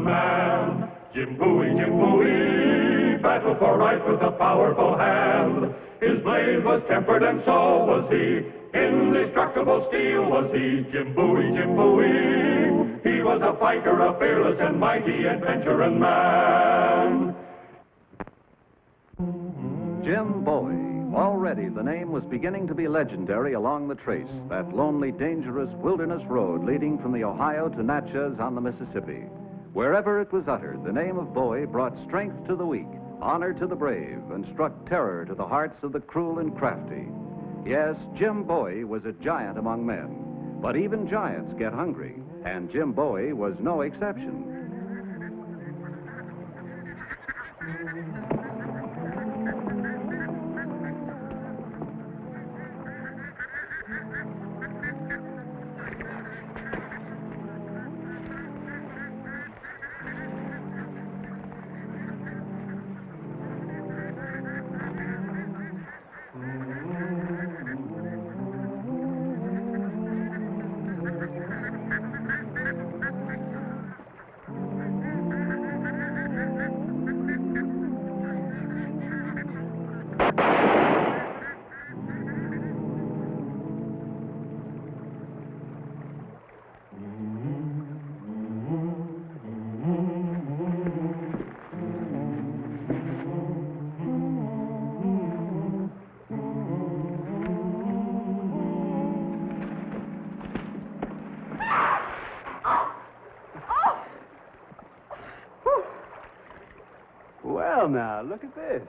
man. Jim Bowie, battled for right with a powerful hand. His blade was tempered and so was he. Indestructible steel was he. Jim Bowie. He was a fighter, a fearless and mighty adventuring man. Jim Bowie. Already the name was beginning to be legendary along the trace, that lonely, dangerous wilderness road leading from the Ohio to Natchez on the Mississippi. Wherever it was uttered, the name of Bowie brought strength to the weak, honor to the brave, and struck terror to the hearts of the cruel and crafty. Yes, Jim Bowie was a giant among men, but even giants get hungry, and Jim Bowie was no exception. Well, now, look at this.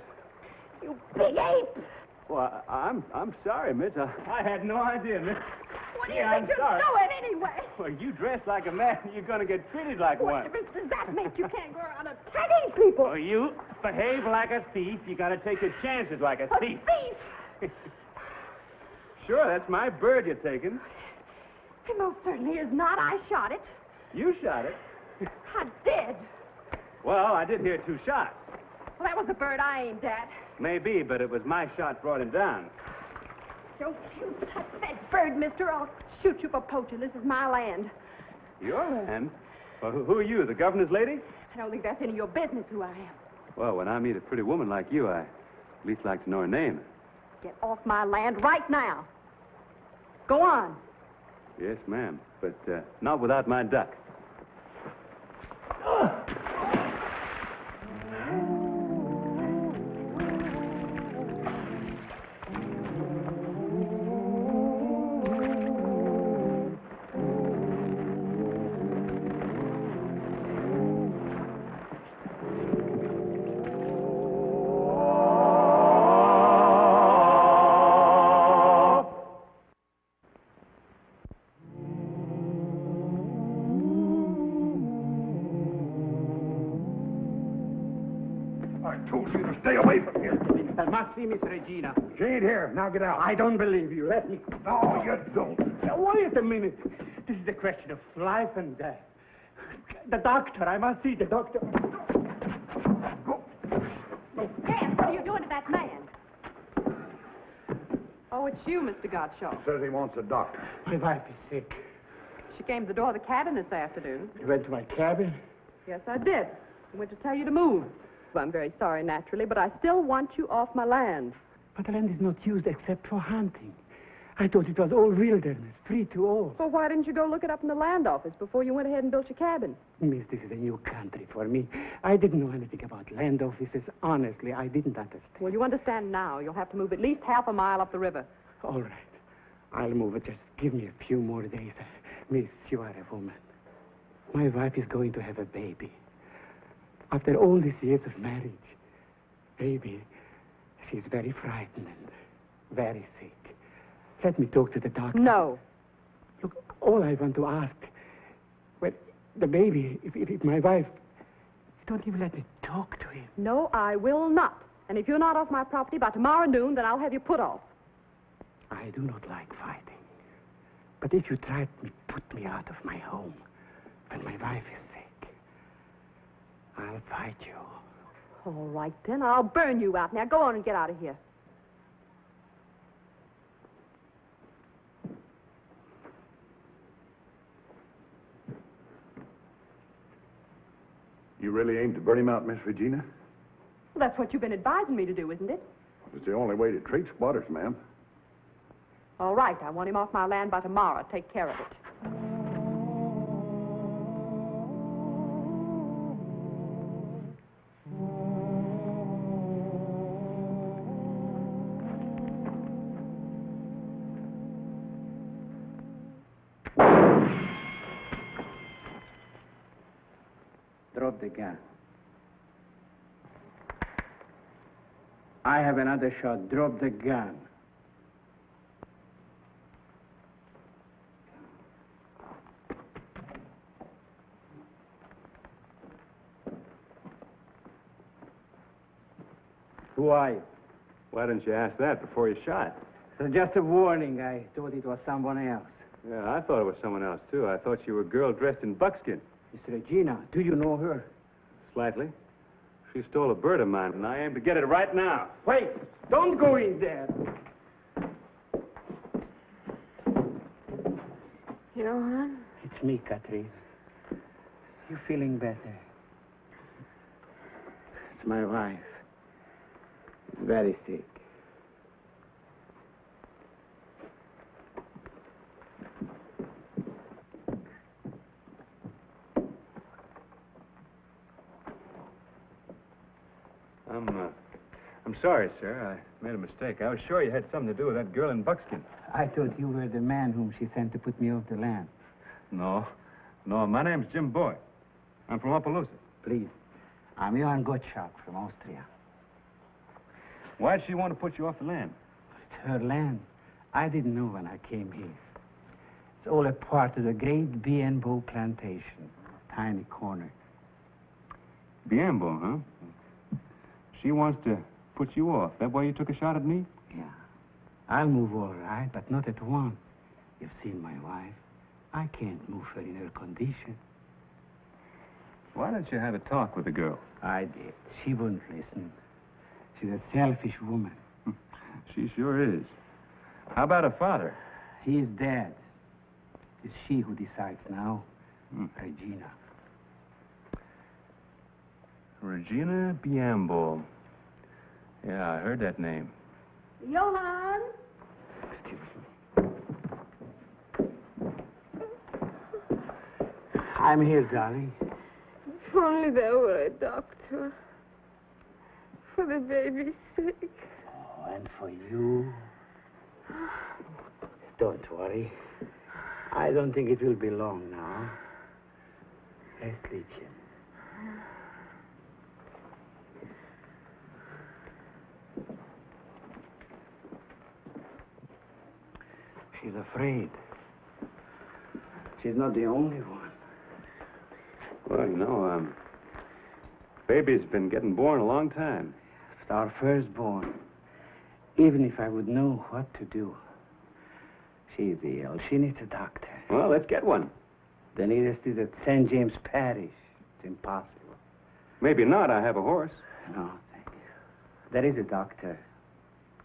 You big ape! Well, I'm sorry, miss. I had no idea, miss. What do you think you're doing anyway? Well, you dress like a man, you're going to get treated like one. What difference does that make? You can't go around attacking people. Well, you behave like a thief. You got to take your chances like a thief. Thief? Sure, that's my bird you're taking. It most certainly is not. I shot it. You shot it. I did. Well, I did hear 2 shots. Well, that was the bird I aimed at. Maybe, but it was my shot brought him down. Don't you touch that bird, mister. I'll shoot you for poaching. This is my land. Your land? Well, who are you, the governor's lady? I don't think that's any of your business who I am. Well, when I meet a pretty woman like you, I at least like to know her name. Get off my land right now. Go on. Yes, ma'am, but not without my duck. Stay away from here. That must be Miss Regina. She ain't here. Now get out. I don't believe you. Let me. No, you don't. Now, wait a minute. This is a question of life and death. The doctor. I must see the doctor. Go. Dan, what are you doing to that man? Oh, it's you, Mr. Gottschall. Says he wants a doctor. My wife is sick. She came to the door of the cabin this afternoon. You went to my cabin? Yes, I did. I went to tell you to move. I'm very sorry, naturally, but I still want you off my land. But the land is not used except for hunting. I thought it was all wilderness, free to all. Well, why didn't you go look it up in the land office before you went ahead and built your cabin? Miss, this is a new country for me. I didn't know anything about land offices. Honestly, I didn't understand. Well, you understand now. You'll have to move at least half a mile up the river. All right. I'll move it. Just give me a few more days. Miss, you are a woman. My wife is going to have a baby. After all these years of marriage, baby, she's very frightened and very sick. Let me talk to the doctor. No. Look, all I want to ask, well, the baby, if my wife, don't even let me talk to him. No, I will not. And if you're not off my property by tomorrow noon, then I'll have you put off. I do not like fighting. But if you try to put me out of my home when my wife is sick, I'll fight you. All right, then. I'll burn you out. Now, go on and get out of here. You really aim to burn him out, Miss Regina? Well, that's what you've been advising me to do, isn't it? It's the only way to treat squatters, ma'am. All right, I want him off my land by tomorrow. Take care of it. Drop the gun. I have another shot. Drop the gun. Who are you? Why didn't you ask that before you shot? It's just a warning. I thought it was someone else. Yeah, I thought it was someone else, too. I thought you were a girl dressed in buckskin. Miss Regina, do you know her? Slightly. She stole a bird of mine, and I aim to get it right now. Wait! Don't go in there! Johann? It's me, Catherine. You feeling better? It's my wife. She's very sick. I'm sorry, sir. I made a mistake. I was sure you had something to do with that girl in buckskin. I thought you were the man whom she sent to put me off the land. No, my name's Jim Bowie. I'm from Opelousas. Please. I'm Johann Gottschalk from Austria. Why'd she want to put you off the land? It's her land. I didn't know when I came here. It's all a part of the great Bienbeau plantation. Tiny corner. Bienbeau, huh? She wants to put you off. That why you took a shot at me? Yeah. I'll move all right, but not at once. You've seen my wife. I can't move her in her condition. Why don't you have a talk with the girl? I did. She wouldn't listen. She's a selfish woman. She sure is. How about her father? He's dead. It's she who decides now. Regina. Regina Bienbeau. Yeah, I heard that name. Johann? Excuse me. I'm here, darling. If only there were a doctor. For the baby's sake. Oh, and for you. Don't worry. I don't think it will be long now. Let's sleep, Jim. She's afraid. She's not the only one. Well, you know, baby's been getting born a long time. It's our firstborn. Even if I would know what to do. She's ill. She needs a doctor. Well, let's get one. The nearest is at St. James Parish. It's impossible. Maybe not. I have a horse. No, thank you. There is a doctor.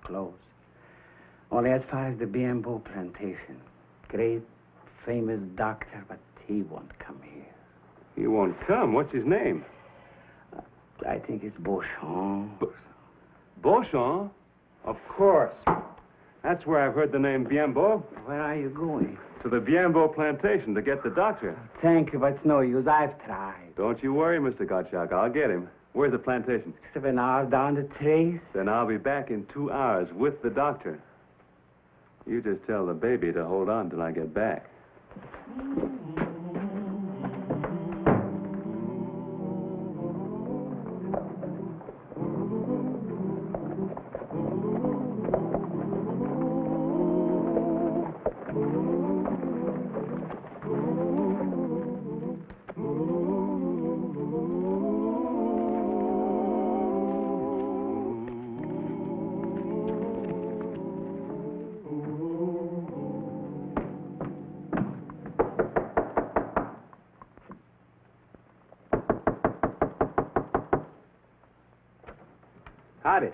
Close. Only as far as the Bienbeau plantation. Great, famous doctor, but he won't come here. He won't come. What's his name? I think it's Beauchamp. Beauchamp? Of course. That's where I've heard the name Bienbeau. Where are you going? To the Bienbeau plantation to get the doctor. Thank you, but it's no use. I've tried. Don't you worry, Mr. Gottschalk. I'll get him. Where's the plantation? 7 hours down the trace. Then I'll be back in 2 hours with the doctor. You just tell the baby to hold on till I get back. Howdy.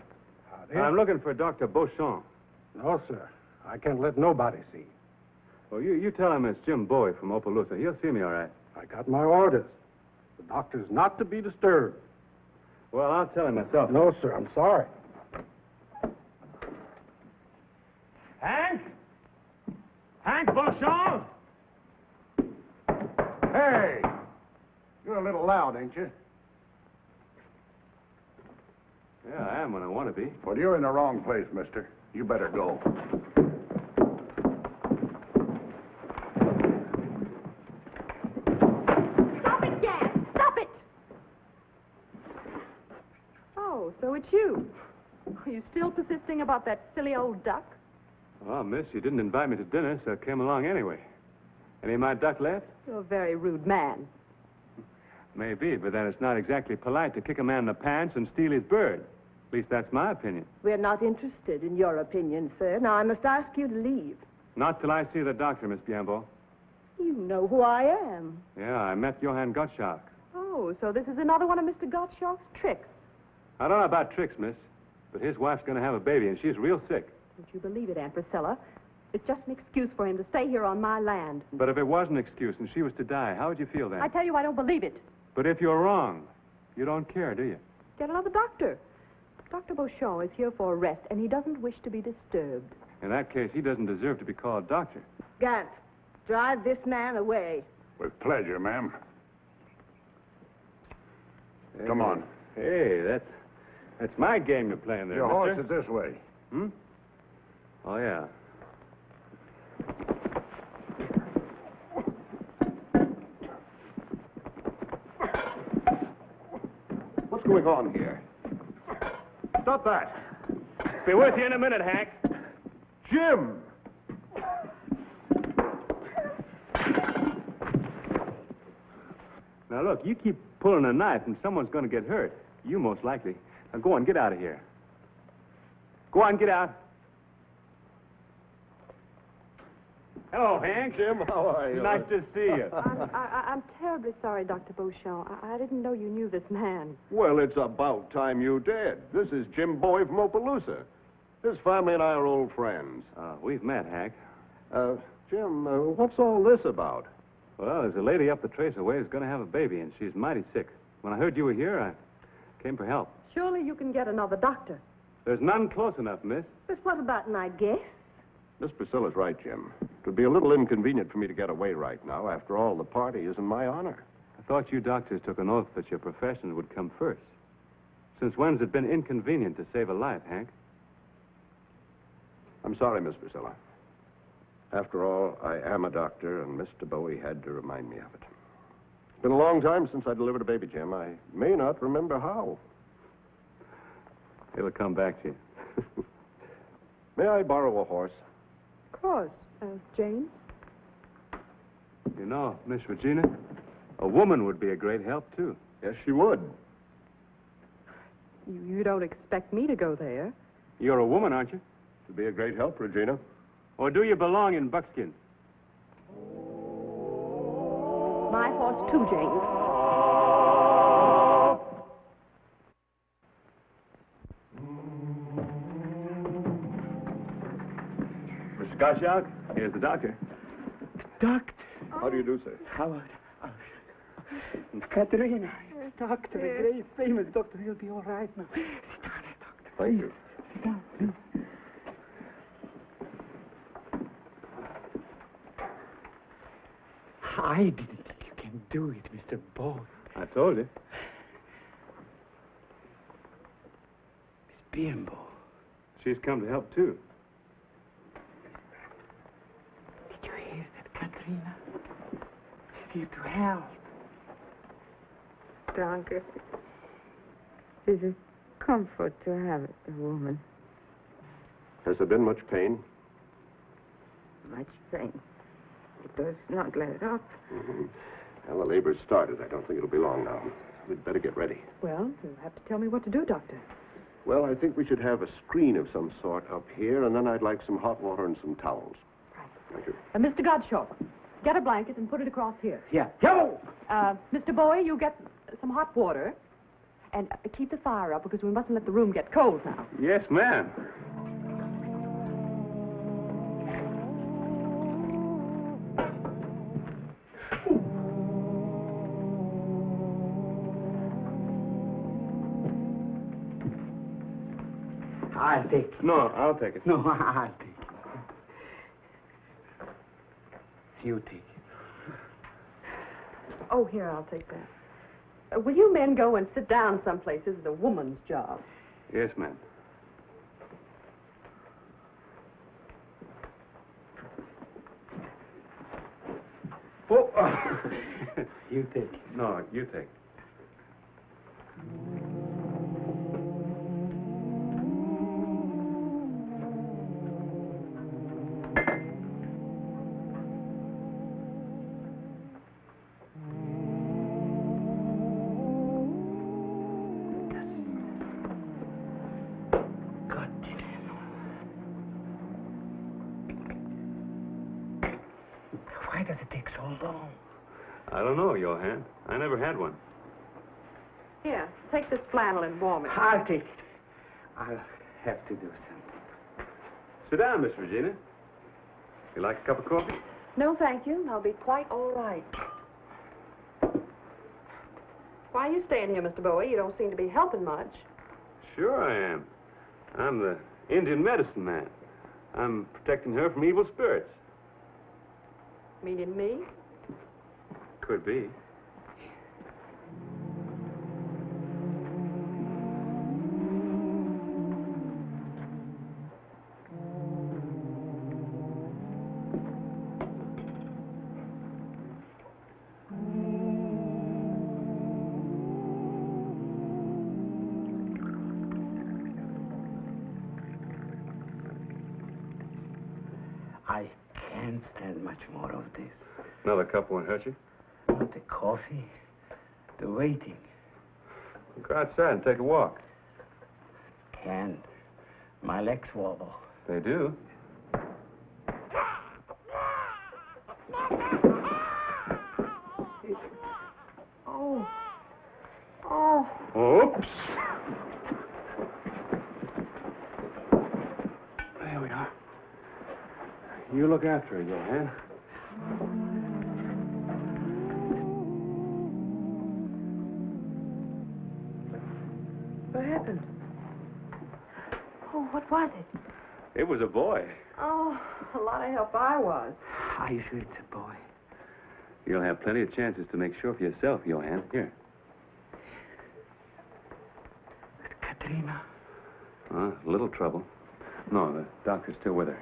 Howdy. I'm looking for Dr. Beauchamp. No, sir. I can't let nobody see. Well, you tell him it's Jim Bowie from Opelousas. He'll see me all right. I got my orders. The doctor's not to be disturbed. Well, I'll tell him myself. No, sir, I'm sorry. Hank? Hank Beauchamp? Hey! You're a little loud, ain't you? Yeah, I am when I want to be. Well, you're in the wrong place, mister. You better go. Stop it, Jan! Stop it! Oh, so it's you. Are you still persisting about that silly old duck? Well, miss, you didn't invite me to dinner, so I came along anyway. Any of my duck left? You're a very rude man. Maybe, but then it's not exactly polite to kick a man in the pants and steal his bird. At least that's my opinion. We're not interested in your opinion, sir. Now, I must ask you to leave. Not till I see the doctor, Miss Bienbeau. You know who I am. Yeah, I met Johann Gottschalk. Oh, so this is another one of Mr. Gottschalk's tricks. I don't know about tricks, miss, but his wife's going to have a baby, and she's real sick. Don't you believe it, Aunt Priscilla? It's just an excuse for him to stay here on my land. But if it was an excuse and she was to die, how would you feel then? I tell you, I don't believe it. But if you're wrong, you don't care, do you? Get another doctor. Dr. Beauchamp is here for a rest, and he doesn't wish to be disturbed. In that case, he doesn't deserve to be called doctor. Gant, drive this man away. With pleasure, ma'am. Come on. Hey, that's my game you're playing there, Your horse mister. is this way. Hmm? Oh, yeah. What's going on here? Stop that. Be with you in a minute, Hank. Jim! Now, look, you keep pulling a knife and someone's going to get hurt. You most likely. Now, go on, get out of here. Go on, get out. Hello, Hank. Jim, how are you? Nice to see you. I'm terribly sorry, Dr. Beauchamp. I didn't know you knew this man. Well, it's about time you did. This is Jim Bowie from Opelousas. His family and I are old friends. We've met, Hank. Jim, what's all this about? Well, there's a lady up the trace away who's going to have a baby, and she's mighty sick. When I heard you were here, I came for help. Surely you can get another doctor. There's none close enough, miss. But what about my guest? Miss Priscilla's right, Jim. It would be a little inconvenient for me to get away right now. After all, the party is in my honor. I thought you doctors took an oath that your profession would come first. Since when's it been inconvenient to save a life, Hank? I'm sorry, Miss Priscilla. After all, I am a doctor, and Mr. Bowie had to remind me of it. It's been a long time since I delivered a baby, Jim. I may not remember how. It'll come back to you. May I borrow a horse? Of course. James? You know, Miss Regina, a woman would be a great help, too. Yes, she would. You don't expect me to go there. You're a woman, aren't you? She'd be a great help, Regina. Or do you belong in buckskin? My horse, too, James. Mr. Gottschalk, here's the doctor. Doctor. How do you do, sir? Howard. Katerina. Doctor, a great famous doctor. He'll be all right now. Sit down, doctor. Thank you. Sit down, please. I didn't think you can do it, Mr. Bowie. I told you. Miss Bienbeau. She's come to help, too. Did you hear that, Katerina? She's here to help. Danke. It is a comfort to have a woman. Has there been much pain? Much pain. It does not let up. Mm-hmm. Well, the labor's started. I don't think it'll be long now. We'd better get ready. Well, you'll have to tell me what to do, Doctor. Well, I think we should have a screen of some sort up here, and then I'd like some hot water and some towels. Right. Thank you. Mr. Gottschalk, get a blanket and put it across here. Yeah. Yo! Mr. Bowie, you get some hot water. And keep the fire up, because we mustn't let the room get cold now. Yes, ma'am. I'll take it. No, I'll take it. No, I'll take it. You take it. Oh, here, I'll take that. Will you men go and sit down someplace? This is a woman's job. Yes, ma'am. Oh! You take it. No, you take it. Why does it take so long? I don't know, Johann. I never had one. Here, take this flannel and warm it. I'll take it. I'll have to do something. Sit down, Miss Regina. You like a cup of coffee? No, thank you. I'll be quite all right. Why are you staying here, Mr. Bowie? You don't seem to be helping much. Sure I am. I'm the Indian medicine man. I'm protecting her from evil spirits. Meaning me? Could be. I can't stand much more of this. Another cup won't hurt you. The coffee, the waiting. Go outside and take a walk. Can't. My legs wobble. They do. Oh. Oh. Oops. There we are. You look after her, Johann. What happened? Oh, what was it? It was a boy. Oh, a lot of help I was. Are you sure it's a boy? You'll have plenty of chances to make sure for yourself, Johann. Here. Katrina? A little trouble. No, the doctor's still with her.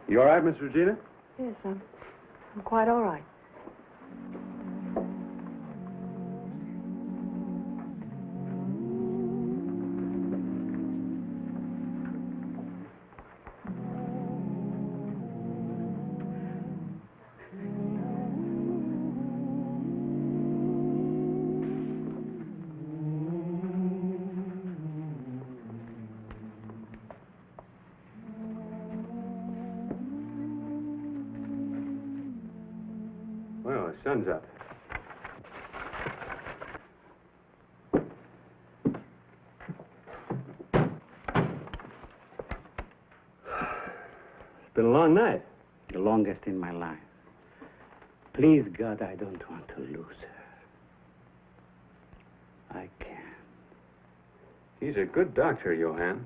You all right, Miss Regina? Yes, I'm quite all right. Well, the sun's up. It's been a long night. The longest in my life. Please, God, I don't want to lose her. I can't. He's a good doctor, Johann.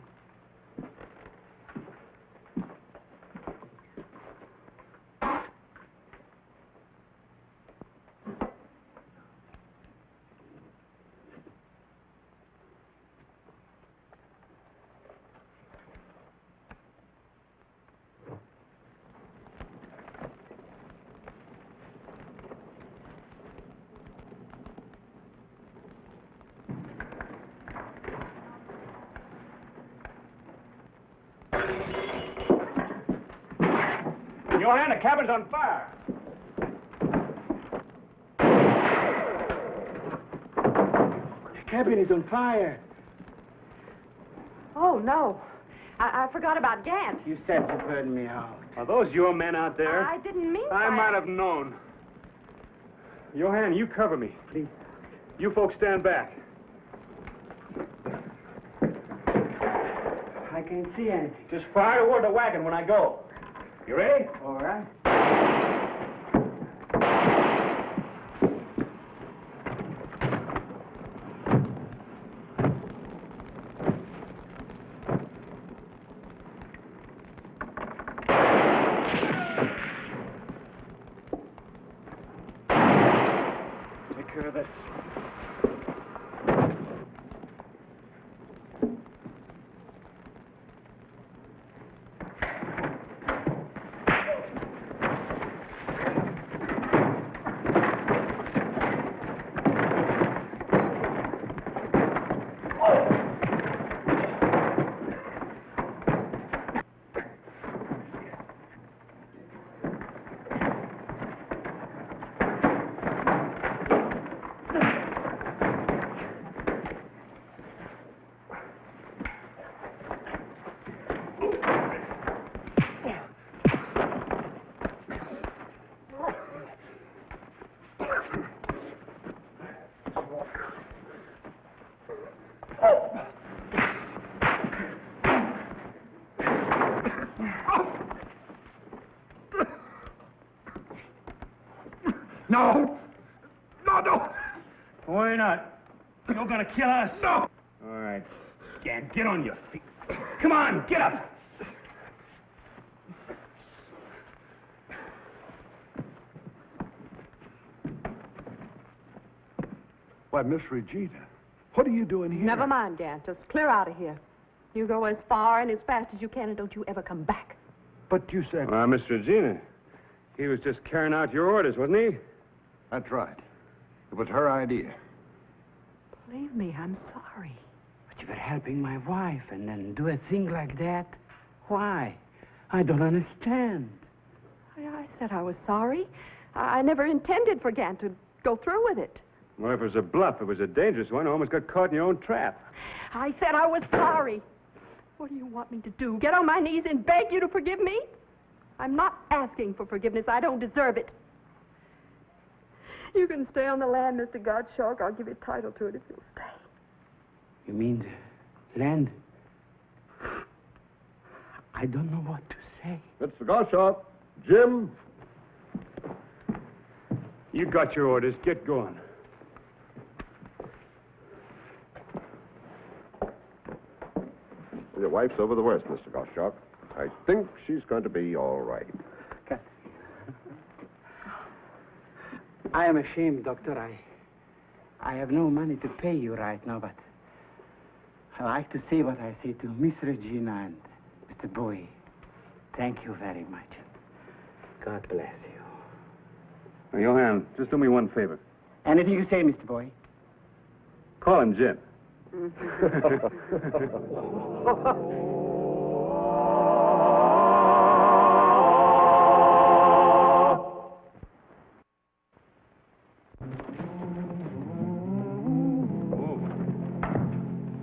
Johann, the cabin's on fire. The cabin is on fire. Oh, no. I forgot about Gant. You said to burn me out. Are those your men out there? I didn't mean I that. might have known. Johann, you cover me. Please. You folks stand back. I can't see anything. Just fire toward the wagon when I go. You ready? All right. care of this. No! No, no! Why not? You're gonna kill us? No! All right. Get on your feet. Come on, get up! Why, Miss Regina, what are you doing here? Never mind, Dan. Just clear out of here. You go as far and as fast as you can, and don't you ever come back. But you said... Miss Regina, he was just carrying out your orders, wasn't he? That's right. It was her idea. Believe me, I'm sorry. But you were helping my wife and then do a thing like that? Why? I don't understand. I said I was sorry. I never intended for Gant to go through with it. Well, if it was a bluff, it was a dangerous one. You almost got caught in your own trap. I said I was sorry. What do you want me to do? Get on my knees and beg you to forgive me? I'm not asking for forgiveness. I don't deserve it. You can stay on the land, Mr. Gottschalk. I'll give you title to it if you'll stay. You mean the land? I don't know what to say. Mr. Gottschalk, Jim. You got your orders. Get going. Your wife's over the worst, Mr. Gottschalk. I think she's going to be all right. I am ashamed, Doctor. I have no money to pay you right now, but I like to say what I say to Miss Regina and Mr. Bowie. Thank you very much. God bless you. Now, Johann, just do me one favor. Anything you say, Mr. Bowie? Call him Jim.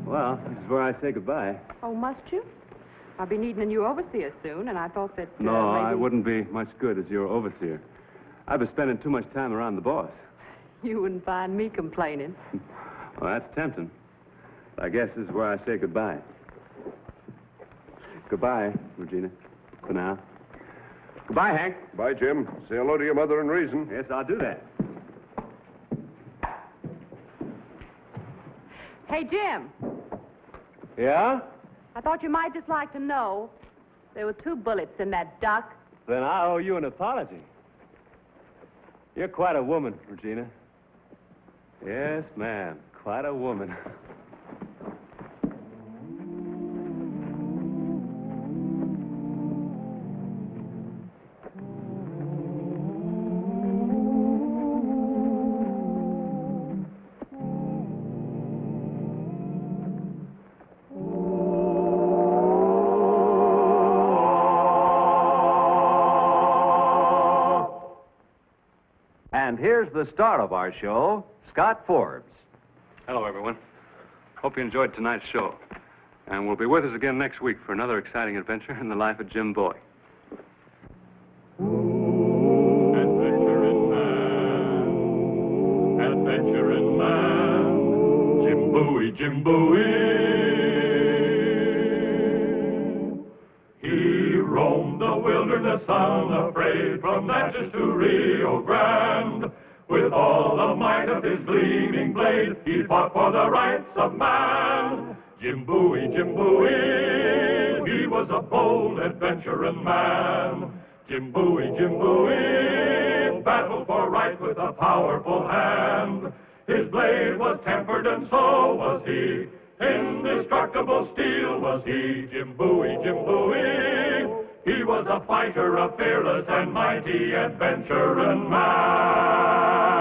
Well, this is where I say goodbye. Oh, must you? I'll be needing a new overseer soon, and I thought that... No, maybe... I wouldn't be much good as your overseer. I've been spending too much time around the boss. You wouldn't find me complaining. Well, that's tempting. I guess this is where I say goodbye. Goodbye, Regina. For now. Goodbye, Hank. Bye, Jim. Say hello to your mother and reason. Yes, I'll do that. Hey, Jim. Yeah? I thought you might just like to know there were 2 bullets in that duck. Then I owe you an apology. You're quite a woman, Regina. Yes, ma'am. Quite a woman. And here's the star of our show, Scott Forbes. Hello, everyone. Hope you enjoyed tonight's show. And we'll be with us again next week for another exciting adventure in the life of Jim Bowie. Adventuring man, adventuring man, Jim Bowie, Jim Bowie. He roamed the wilderness unafraid from Natchez to Rio Grande. With all the might of his gleaming blade, he fought for the rights of man. Jim Bowie, Jim Bowie, he was a bold adventuring man. Jim Bowie, battled for right with a powerful hand. His blade was tempered and so was he. Indestructible steel was he, Jim Bowie, Jim Bowie. He was a fighter, a fearless and mighty adventurer man.